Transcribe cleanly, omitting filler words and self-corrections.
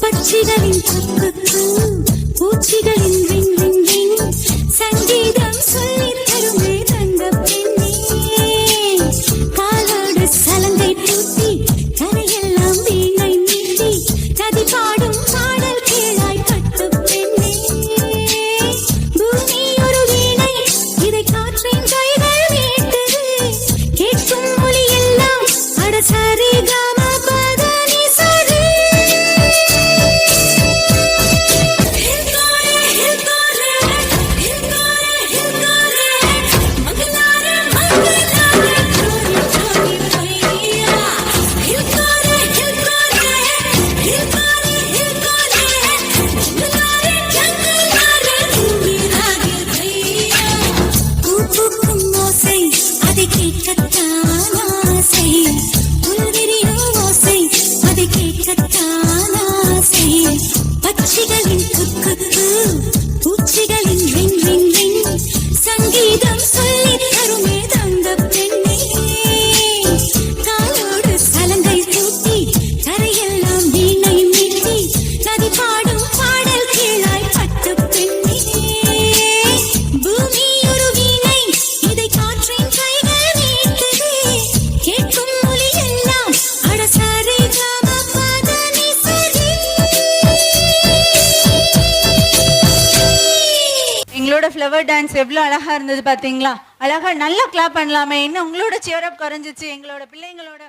பட்சிகளின் பூச்சிகளின் சங்கீதம் சொல்லி தருமே தங்க பெண்ணே, காலோடு சலங்கை பூட்டி கரையெல்லாம் வீணை மீட்டி நதி பாடும் பாடல் கேளாய் பட்டு பெண்ணே. பூமி ஒரு வீணை, இதை காற்றின் கைகள் மீட்டது, கேட்கும் மொழி எல்லாம் அடசரி காம பதனி சரி. பட்சிகளின் குக்கு பூச்சிகளின் ரிங் ரிங் ரிங் சங்கீதம் சொல்லி தருமே தங்க பெண்ணே, காலோடு சலங்கை பூட்டி கரையெல்லாம் வீணை மீட்டி நதி பாடும் பாடல் கேளாய் பட்டு பெண்ணே. பூமி ஒரு வீணை, இதை காற்றின் கைகள் மீட்டது, கேட்கும் மொழி எல்லாம் அடசரி காம பதனி சரி. எங்களோட ஃப்ளவர் டான்ஸ் எவ்வளோ அழகா இருந்தது பார்த்தீங்களா? அழகா நல்லா கிளாப் பண்ணலாமே. இன்னும் உங்களோட சியர் அப் குறைஞ்சிச்சு. எங்களோட பிள்ளைங்களோட